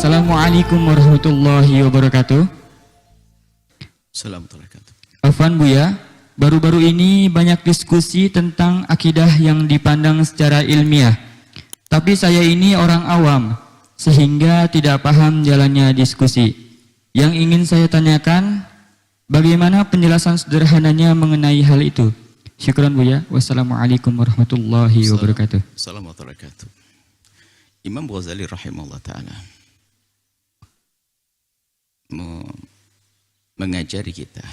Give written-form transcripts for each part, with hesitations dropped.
Assalamualaikum warahmatullahi wabarakatuh. Assalamualaikum. Afwan Buya, baru-baru ini banyak diskusi tentang akidah yang dipandang secara ilmiah. Tapi saya ini orang awam, sehingga tidak paham jalannya diskusi. Yang ingin saya tanyakan, bagaimana penjelasan sederhananya mengenai hal itu? Syukran Buya. Wassalamualaikum warahmatullahi wabarakatuh. Assalamualaikum warahmatullahi wabarakatuh. Imam Ghazali rahimahullah ta'ala mengajari kita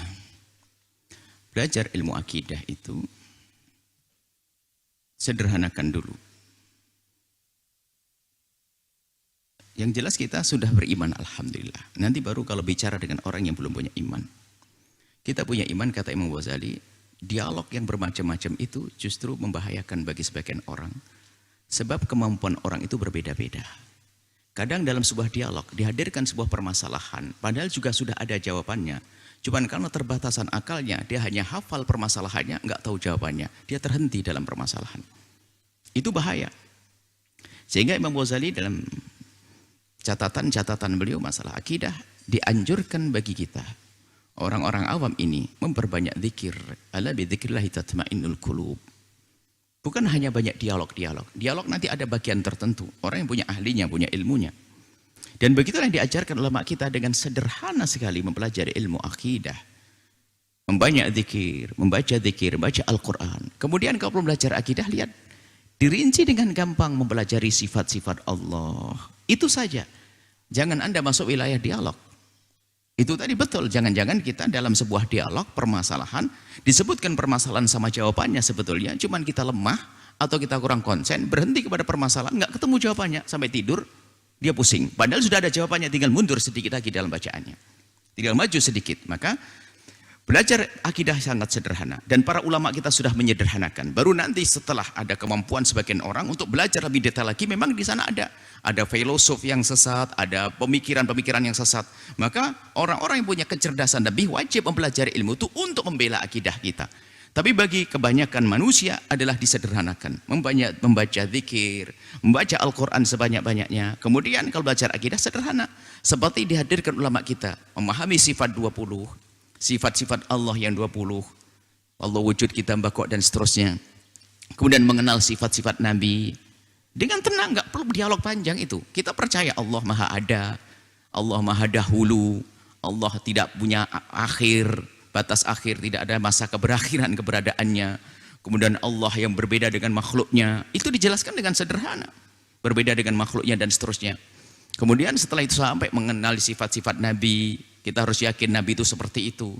belajar ilmu akidah itu sederhanakan dulu. Yang jelas kita sudah beriman, alhamdulillah. Nanti baru kalau bicara dengan orang yang belum punya iman. Kita punya iman, kata Imam Ghazali, dialog yang bermacam-macam itu justru membahayakan bagi sebagian orang. Sebab kemampuan orang itu berbeda-beda. Kadang dalam sebuah dialog dihadirkan sebuah permasalahan, padahal juga sudah ada jawabannya. Cuman karena terbatasan akalnya, dia hanya hafal permasalahannya, nggak tahu jawabannya. Dia terhenti dalam permasalahan. Itu bahaya. Sehingga Imam Ghazali dalam catatan beliau masalah akidah, dianjurkan bagi kita, orang-orang awam ini, memperbanyak zikir. Ala bidzikrillahi tatmainnul qulub. Bukan hanya banyak dialog. Dialog nanti ada bagian tertentu. Orang yang punya ahlinya, punya ilmunya. Dan begitulah yang diajarkan ulama kita dengan sederhana sekali mempelajari ilmu akidah. Membanyak zikir, membaca Al-Quran. Kemudian kalau belum belajar akidah, lihat. Dirinci dengan gampang mempelajari sifat-sifat Allah. Itu saja. Jangan Anda masuk wilayah dialog. Itu tadi betul, jangan-jangan kita dalam sebuah dialog, permasalahan, disebutkan permasalahan sama jawabannya sebetulnya, cuman kita lemah atau kita kurang konsen, berhenti kepada permasalahan, nggak ketemu jawabannya, sampai tidur, dia pusing. Padahal sudah ada jawabannya, tinggal mundur sedikit lagi dalam bacaannya. Tinggal maju sedikit. Maka belajar akidah sangat sederhana. Dan para ulama kita sudah menyederhanakan. Baru nanti setelah ada kemampuan sebagian orang untuk belajar lebih detail lagi, memang di sana ada filosof yang sesat, ada pemikiran-pemikiran yang sesat. Maka orang-orang yang punya kecerdasan lebih wajib mempelajari ilmu itu untuk membela akidah kita. Tapi bagi kebanyakan manusia adalah disederhanakan. Membaca zikir, membaca Al-Quran sebanyak-banyaknya. Kemudian kalau belajar akidah sederhana. Seperti dihadirkan ulama kita. Memahami sifat 20. Sifat-sifat Allah yang 20. Allah wujud, kita mbakok dan seterusnya. Kemudian mengenal sifat-sifat Nabi. Dengan tenang, nggak perlu dialog panjang itu. Kita percaya Allah Maha Ada. Allah Maha Dahulu. Allah tidak punya akhir, batas akhir, tidak ada masa keberakhiran keberadaannya. Kemudian Allah yang berbeda dengan makhluknya. Itu dijelaskan dengan sederhana. Berbeda dengan makhluknya dan seterusnya. Kemudian setelah itu sampai mengenal sifat-sifat Nabi. Kita harus yakin Nabi itu seperti itu.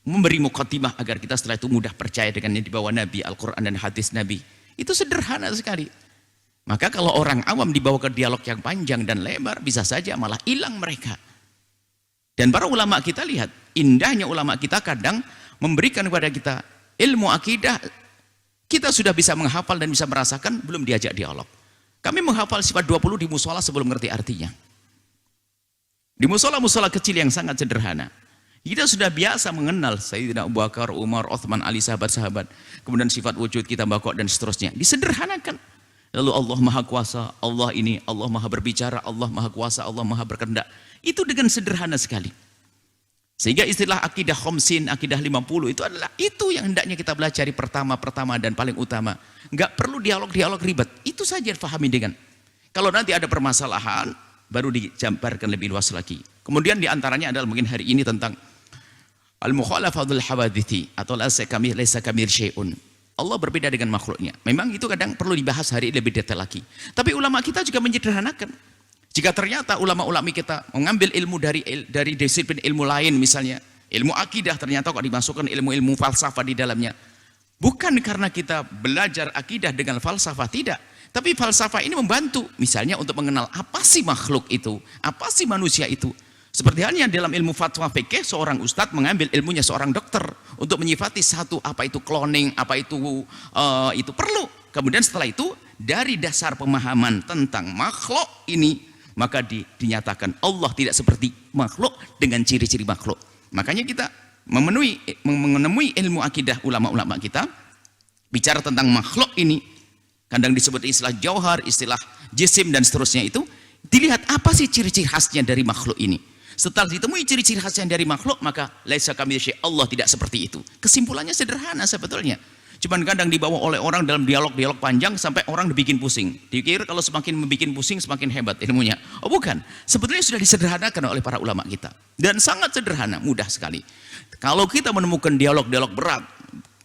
Memberi muqaddimah agar kita setelah itu mudah percaya dengan yang dibawa Nabi, Al-Quran dan hadis Nabi. Itu sederhana sekali. Maka kalau orang awam dibawa ke dialog yang panjang dan lebar, bisa saja malah hilang mereka. Dan para ulama kita lihat, indahnya ulama kita kadang memberikan kepada kita ilmu akidah, kita sudah bisa menghafal dan bisa merasakan, belum diajak dialog. Kami menghafal sifat 20 di musola sebelum ngerti artinya. Di musola-musola kecil yang sangat sederhana. Kita sudah biasa mengenal Sayyidina Abu Bakar, Umar, Uthman, Ali, sahabat-sahabat. Kemudian sifat wujud kita bakok dan seterusnya. Disederhanakan. Lalu Allah Maha Kuasa, Allah ini, Allah Maha Berbicara, Allah Maha Kuasa, Allah Maha Berkehendak. Itu dengan sederhana sekali. Sehingga istilah akidah khamsin, akidah 50 itu adalah itu yang hendaknya kita pelajari pertama dan paling utama. Enggak perlu dialog ribet. Itu saja difahami dengan. Kalau nanti ada permasalahan, baru dijabarkan lebih luas lagi. Kemudian diantaranya adalah mungkin hari ini tentang al-mukhalafatul hawadithi atau laisa kamir syai'un. Allah berbeda dengan makhluknya. Memang itu kadang perlu dibahas hari ini lebih detail lagi. Tapi ulama kita juga menyederhanakan. Jika ternyata ulama-ulama kita mengambil ilmu dari disiplin ilmu lain, misalnya ilmu akidah, ternyata kok dimasukkan ilmu-ilmu falsafah di dalamnya. Bukan karena kita belajar akidah dengan falsafah, tidak. Tapi falsafah ini membantu, misalnya untuk mengenal apa sih makhluk itu, apa sih manusia itu. Seperti halnya dalam ilmu fatwa fikih, seorang ustadz mengambil ilmunya seorang dokter untuk menyifati satu, apa itu cloning, apa itu perlu. Kemudian setelah itu, dari dasar pemahaman tentang makhluk ini, maka dinyatakan Allah tidak seperti makhluk dengan ciri-ciri makhluk. Makanya kita menemui ilmu akidah ulama-ulama kita, bicara tentang makhluk ini, kadang disebut istilah jauhar, istilah jisim dan seterusnya Dilihat apa sih ciri-ciri khasnya dari makhluk ini. Setelah ditemui ciri-ciri khasnya dari makhluk, maka laisa kamitslihi Allah tidak seperti itu. Kesimpulannya sederhana sebetulnya. Cuman kadang dibawa oleh orang dalam dialog-dialog panjang sampai orang dibikin pusing. Dikira kalau semakin membikin pusing semakin hebat ilmunya. Oh bukan, sebetulnya sudah disederhanakan oleh para ulama kita. Dan sangat sederhana, mudah sekali. Kalau kita menemukan dialog-dialog berat,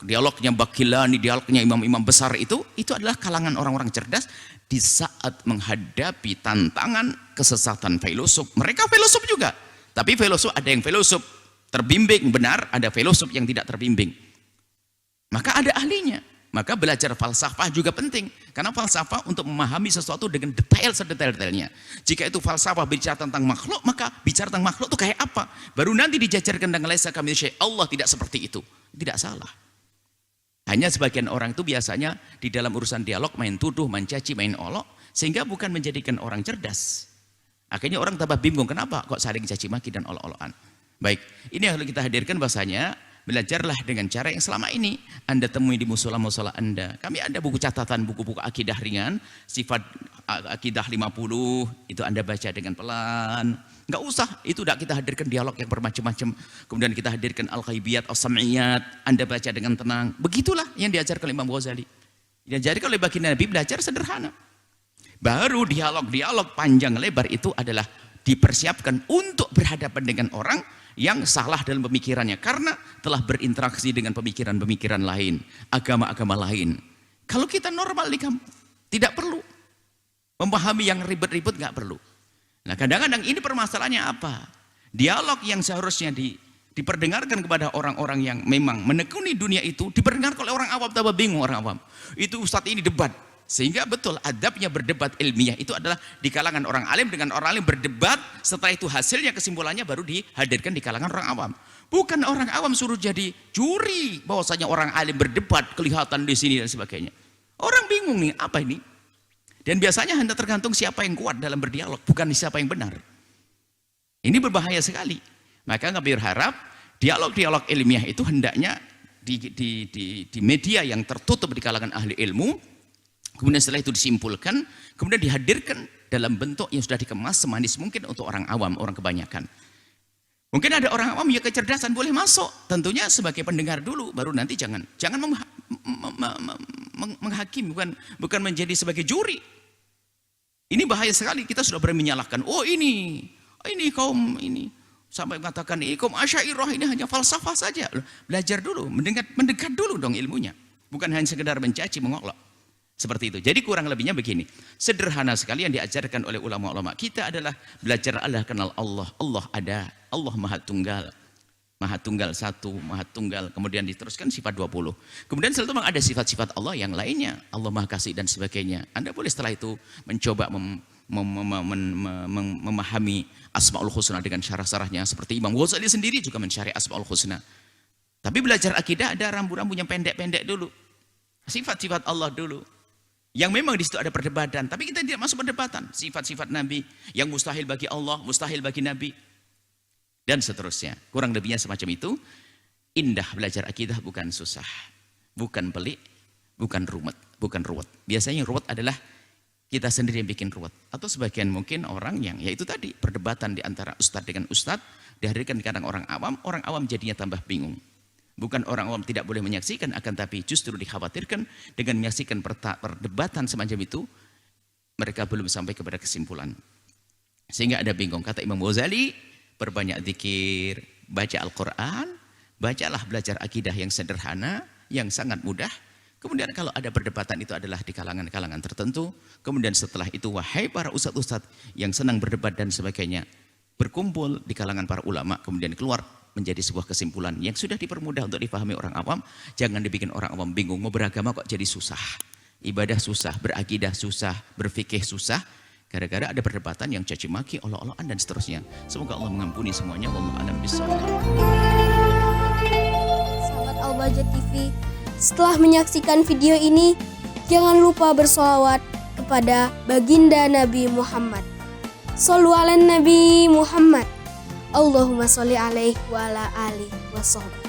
dialognya Baqillani, dialognya imam-imam besar itu adalah kalangan orang-orang cerdas di saat menghadapi tantangan kesesatan filosof. Mereka filosof juga, tapi filosof ada yang filosof terbimbing benar, ada filosof yang tidak terbimbing. Maka ada ahlinya. Maka belajar falsafah juga penting. Karena falsafah untuk memahami sesuatu dengan detail sedetail-detailnya. Jika itu falsafah bicara tentang makhluk, maka bicara tentang makhluk itu kayak apa? Baru nanti dijajarkan dengan laisa kamitslihi Allah tidak seperti itu. Tidak salah. Hanya sebagian orang itu biasanya di dalam urusan dialog main tuduh, mencaci, main olok. Sehingga bukan menjadikan orang cerdas. Akhirnya orang tambah bingung. Kenapa kok saling caci maki dan olok-olokan? Baik, ini yang harus kita hadirkan bahasanya. Belajarlah dengan cara yang selama ini Anda temui di musola-musola Anda. Kami ada buku catatan, buku-buku akidah ringan, sifat akidah 50, itu Anda baca dengan pelan. Enggak usah, itu tidak kita hadirkan dialog yang bermacam-macam. Kemudian kita hadirkan al-ghaibiyat, as-sam'iyat, Anda baca dengan tenang. Begitulah yang diajarkan oleh Imam Ghazali. Diajarkan oleh baginda Nabi, belajar sederhana. Baru dialog-dialog panjang lebar itu adalah dipersiapkan untuk berhadapan dengan orang yang salah dalam pemikirannya karena telah berinteraksi dengan pemikiran-pemikiran lain, agama-agama lain. Kalau kita normal di kampung, tidak perlu memahami yang ribet-ribet, nggak perlu. Nah kadang-kadang ini permasalahannya apa? Dialog yang seharusnya diperdengarkan kepada orang-orang yang memang menekuni dunia itu diperdengarkan oleh orang awam, tambah bingung orang awam. Itu ustadz ini debat. Sehingga betul adabnya berdebat ilmiah itu adalah di kalangan orang alim dengan orang alim berdebat, setelah itu hasilnya kesimpulannya baru dihadirkan di kalangan orang awam. Bukan orang awam suruh jadi juri bahwasanya orang alim berdebat kelihatan di sini dan sebagainya. Orang bingung nih apa ini? Dan biasanya hanya tergantung siapa yang kuat dalam berdialog, bukan siapa yang benar. Ini berbahaya sekali. Maka kami berharap dialog-dialog ilmiah itu hendaknya di media yang tertutup di kalangan ahli ilmu. Kemudian setelah itu disimpulkan, kemudian dihadirkan dalam bentuk yang sudah dikemas semanis mungkin untuk orang awam, orang kebanyakan. Mungkin ada orang awam yang kecerdasan boleh masuk, tentunya sebagai pendengar dulu, baru nanti jangan menghakimi, bukan menjadi sebagai juri. Ini bahaya sekali, kita sudah berani menyalahkan. Oh ini kaum ini sampai mengatakan kaum Asy'ariyah ini hanya falsafah saja. Belajar dulu, mendekat dulu dong ilmunya, bukan hanya sekedar mencaci, mengolok. Seperti itu. Jadi kurang lebihnya begini. Sederhana sekali yang diajarkan oleh ulama-ulama kita adalah belajar Allah, kenal Allah. Allah ada. Allah Maha Tunggal. Maha Tunggal satu, Maha Tunggal. Kemudian diteruskan sifat 20. Kemudian setelah itu memang ada sifat-sifat Allah yang lainnya. Allah Maha Kasih dan sebagainya. Anda boleh setelah itu mencoba memahami Asmaul Husna dengan syarah-syarahnya. Seperti Imam Ghazali sendiri juga mencari Asmaul Husna. Tapi belajar akidah ada rambu-rambu yang pendek-pendek dulu. Sifat-sifat Allah dulu. Yang memang di situ ada perdebatan, tapi kita tidak masuk perdebatan. Sifat-sifat Nabi yang mustahil bagi Allah, mustahil bagi Nabi, dan seterusnya. Kurang lebihnya semacam itu. Indah belajar akidah, bukan susah, bukan pelik, bukan ruwet. Biasanya yang ruwet adalah kita sendiri yang bikin ruwet, atau sebagian mungkin orang yang yaitu tadi perdebatan di antara ustadz dengan ustadz dihadirkan kadang orang awam jadinya tambah bingung. Bukan orang awam tidak boleh menyaksikan, akan tapi justru dikhawatirkan dengan menyaksikan perdebatan semacam itu, mereka belum sampai kepada kesimpulan. Sehingga ada bingung. Kata Imam Ghazali, perbanyak zikir, baca Al-Quran, bacalah belajar akidah yang sederhana, yang sangat mudah. Kemudian kalau ada perdebatan itu adalah di kalangan-kalangan tertentu. Kemudian setelah itu, wahai para ustadz-ustadz yang senang berdebat dan sebagainya, berkumpul di kalangan para ulama, kemudian keluar menjadi sebuah kesimpulan yang sudah dipermudah untuk dipahami orang awam. Jangan dibikin orang awam bingung, mau beragama kok jadi susah, ibadah susah, berakidah susah, berfikih susah, gara-gara ada perdebatan yang caci maki, olok-olokan dan seterusnya. Semoga Allah mengampuni semuanya. Wallahu a'lam bishawab. Sahabat Al-Bahjah TV, setelah menyaksikan video ini, jangan lupa bersolawat kepada baginda Nabi Muhammad. Shollu ala Nabi Muhammad. Allahumma sholli alaihi wa ala alihi wa sahbihi.